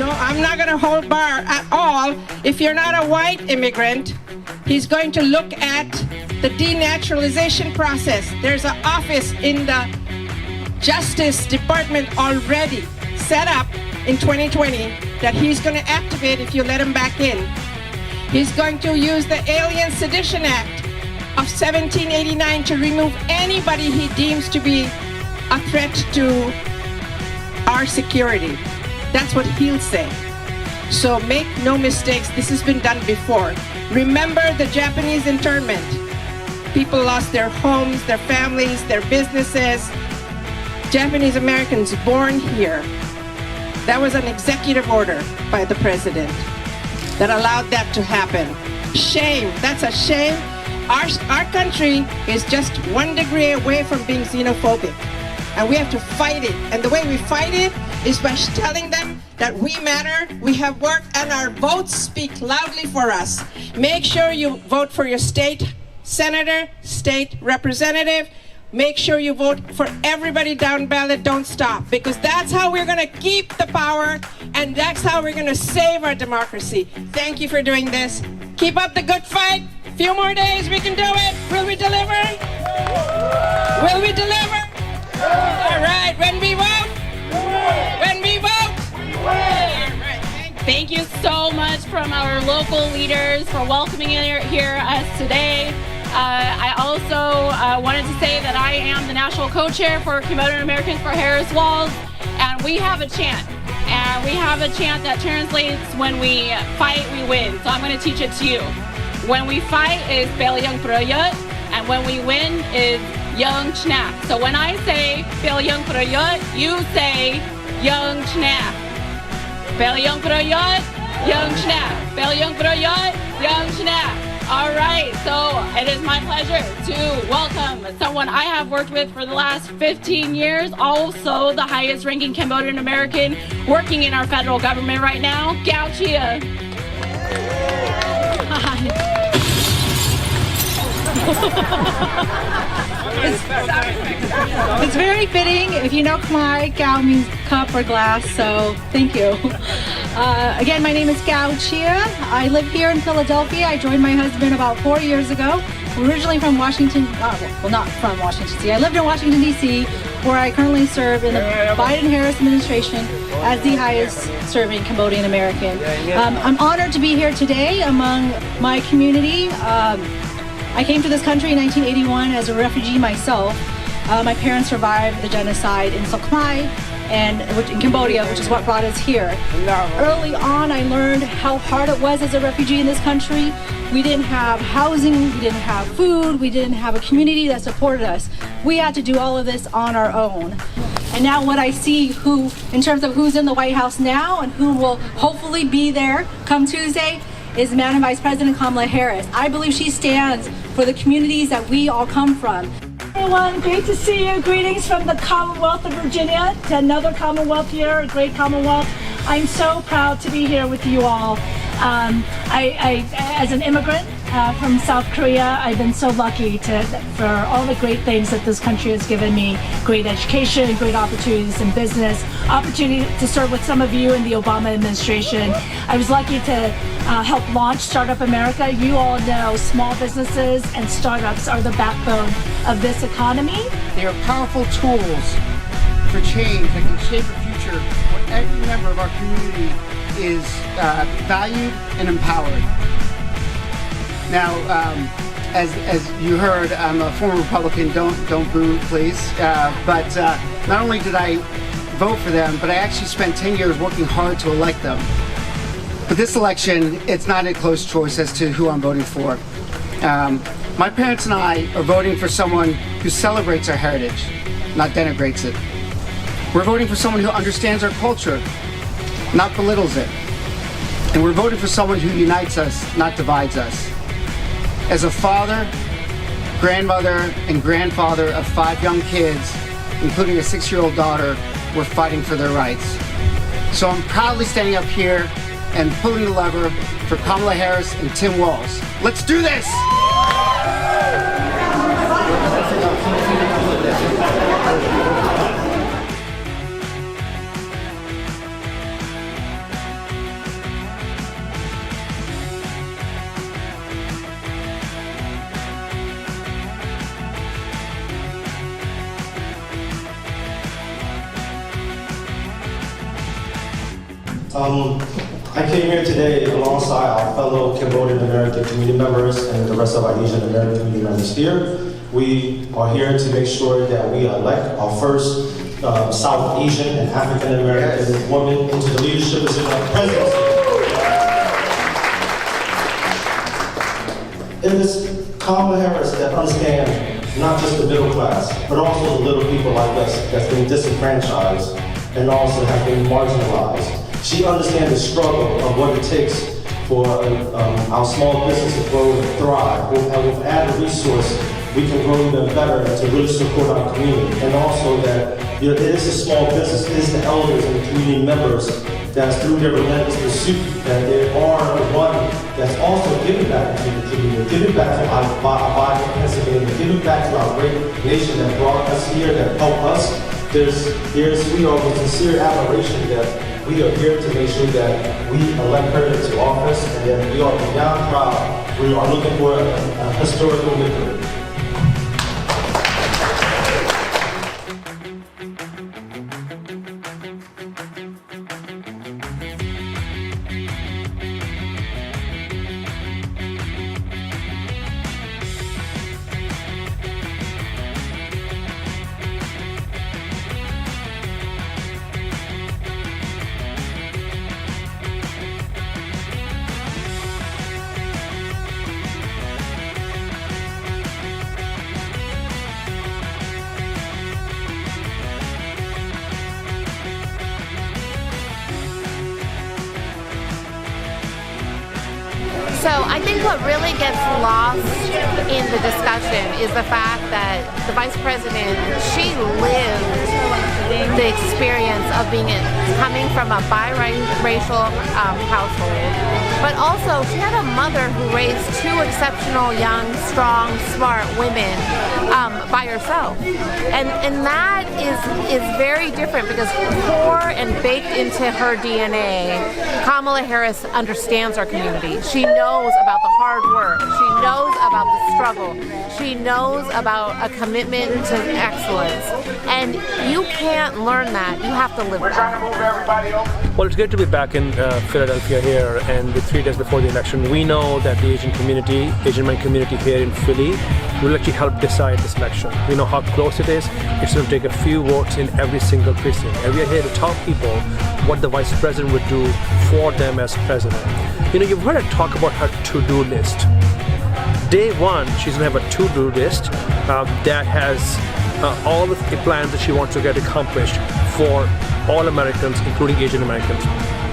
I'm not going to hold bar at all. If you're not a white immigrant, he's going to look at the denaturalization process. There's an office in the Justice Department already set up in 2020 that he's going to activate if you let him back in. He's going to use the Alien Sedition Act of 1789 to remove anybody he deems to be a threat to our security. That's what he'll say. So make no mistakes, this has been done before. Remember the Japanese internment. People lost their homes, their families, their businesses. Japanese Americans born here. That was an executive order by the president that allowed that to happen. Shame, that's a shame. Our country is just 1 degree away from being xenophobic. And we have to fight it. And the way we fight it is by telling them that we matter, we have work, and our votes speak loudly for us. Make sure you vote for your state senator, state representative. Make sure you vote for everybody down ballot. Don't stop, because that's how we're going to keep the power, and that's how we're going to save our democracy. Thank you for doing this. Keep up the good fight. Few more days, we can do it. Will we deliver? Will we deliver? All right, when we vote? When we vote? All right, thank you so much from our local leaders for welcoming here us today. I also wanted to say that I am the national co-chair for Cambodian Americans for Harris Walls, and we have a chant. And we have a chant that translates, when we fight, we win. So I'm going to teach it to you. When we fight is Bel Young Prayut, and when we win is Young Chnap. So when I say Bel Young Prayut, you say Young Chnap. Bel Young Prayut, Young Chnap. Bel Young Prayut, Young Chnap. All right, so it is my pleasure to welcome someone I have worked with for the last 15 years, also the highest ranking Cambodian American working in our federal government right now, Gao Chia. It's very fitting. If you know Khmer, Gao means cup or glass, so thank you. Again, my name is Gao Chia. I live here in Philadelphia. I joined my husband about 4 years ago. We're originally from Washington, well, not from Washington, D.C. I lived in Washington, D.C., where I currently serve in the Biden-Harris administration as the highest serving Cambodian American. I'm honored to be here today among my community. I came to this country in 1981 as a refugee myself. My parents survived the genocide in Sok Khmer and in Cambodia, which is what brought us here. Early on, I learned how hard it was as a refugee in this country. We didn't have housing, we didn't have food, we didn't have a community that supported us. We had to do all of this on our own. And now what I see in terms of who's in the White House now and who will hopefully be there come Tuesday, is Madam Vice President Kamala Harris. I believe she stands for the communities that we all come from. Everyone, great to see you. Greetings from the Commonwealth of Virginia to another Commonwealth here, a great Commonwealth. I'm so proud to be here with you all. As an immigrant from South Korea, I've been so lucky for all the great things that this country has given me. Great education, great opportunities in business, opportunity to serve with some of you in the Obama administration. I was lucky to help launch Startup America. You all know small businesses and startups are the backbone of this economy. They are powerful tools for change that can shape a future where every member of our community is valued and empowered. Now, as you heard, I'm a former Republican. Don't boo, please. But not only did I vote for them, but I actually spent 10 years working hard to elect them. But this election, it's not a close choice as to who I'm voting for. My parents and I are voting for someone who celebrates our heritage, not denigrates it. We're voting for someone who understands our culture, not belittles it. And we're voting for someone who unites us, not divides us. As a father, grandmother, and grandfather of 5 young kids, including a 6-year-old daughter, we're fighting for their rights. So I'm proudly standing up here and pulling the lever for Kamala Harris and Tim Walz. Let's do this! I came here today alongside our fellow Cambodian American community members and the rest of our Asian American community members here. We are here to make sure that we elect our first South Asian and African American woman into the leadership position of presidency. It is Kamala Harris that understands not just the middle class, but also the little people like us that's been disenfranchised and also have been marginalized. She understands the struggle of what it takes for our small business to grow and thrive. And with added resource, we can grow even better and to really support our community. And also that it is a small business, it is the elders and the community members that's through their relentless pursuit that they are the one that's also giving back to the community, giving back to our body of Pennsylvania, giving back to our great nation that brought us here, that helped us. We are with sincere admiration that we are here to make sure that we elect her into office, and that we are beyond proud. We are looking for a historical victory. So I think what really gets lost in the discussion is the fact that the Vice President, she lived the experience of coming from a biracial household, but also she had a mother who raised two exceptional, young, strong, smart women by herself. And that is very different because core and baked into her DNA, Kamala Harris understands our community. She knows about the hard work. She knows about the struggle. She knows about a commitment to excellence. And you can't learn that. You have to live that. Well, it's great to be back in Philadelphia here, and with 3 days before the election, we know that the Asian American community here in Philly will actually help decide this election. We know how close it is. It's going to take a few votes in every single precinct. And we are here to tell people what the Vice President would do for them as President. You know, you've heard her talk about her to-do list. Day one, she's going to have a to-do list that has all the plans that she wants to get accomplished for all Americans, including Asian Americans.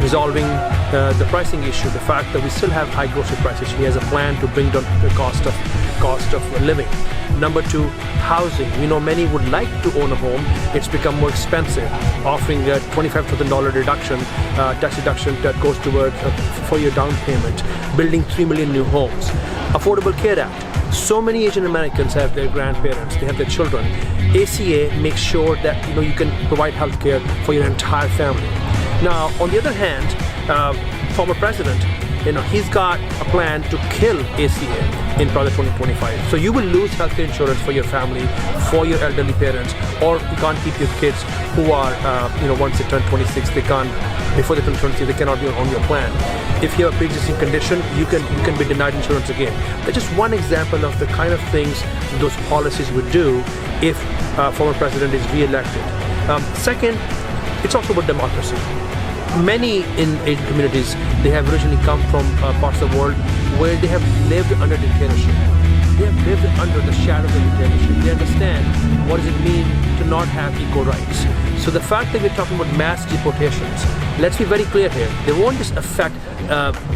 Resolving the pricing issue, the fact that we still have high grocery prices. She has a plan to bring down the cost of living. Number two, housing. We know many would like to own a home. It's become more expensive. Offering a $25,000 reduction, tax deduction that goes towards for your down payment. Building 3 million new homes. Affordable Care Act. So many Asian Americans have their grandparents, they have their children. ACA makes sure that you can provide health care for your entire family. Now, on the other hand, former president, he's got a plan to kill ACA in Project 2025. So you will lose healthcare insurance for your family, for your elderly parents, or you can't keep your kids who are, once they turn 26, before they turn 26, they cannot be on your plan. If you have a pre-existing condition, you can be denied insurance again. That's just one example of the kind of things those policies would do if former president is re-elected. Second, it's also about democracy. Many in Asian communities, they have originally come from parts of the world where they have lived under dictatorship. They have lived under the shadow of the dictatorship. They understand what does it mean to not have equal rights. So the fact that we're talking about mass deportations, let's be very clear here, they won't just affect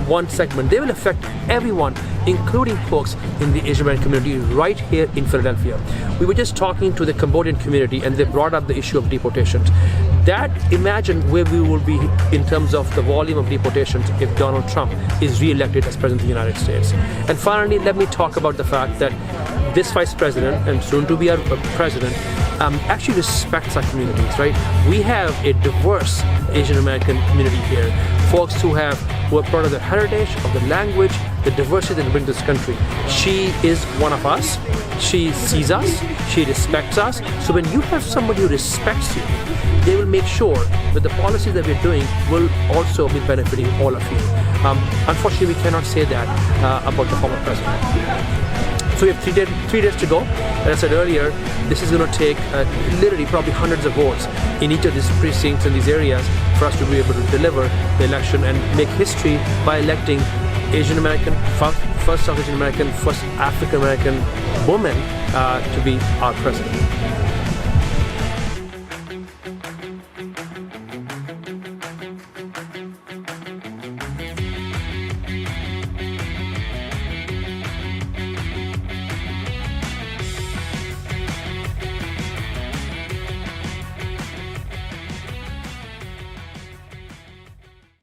one segment, they will affect everyone, including folks in the Asian American community right here in Philadelphia. We were just talking to the Cambodian community and they brought up the issue of deportations. Imagine where we will be in terms of the volume of deportations if Donald Trump is re-elected as President of the United States. And finally, let me talk about the fact that this Vice President, and soon to be our President, actually respects our communities, right? We have a diverse Asian American community here, folks who have who are proud of the heritage, of the language, the diversity that they bring to this country. She is one of us. She sees us. She respects us. So when you have somebody who respects you, they will make sure that the policies that we're doing will also be benefiting all of you. Unfortunately, we cannot say that about the former president. So we have 3 days to go. As I said earlier, this is going to take literally probably hundreds of votes in each of these precincts in these areas for us to be able to deliver the election and make history by electing Asian American, first South Asian American, first African American woman to be our president.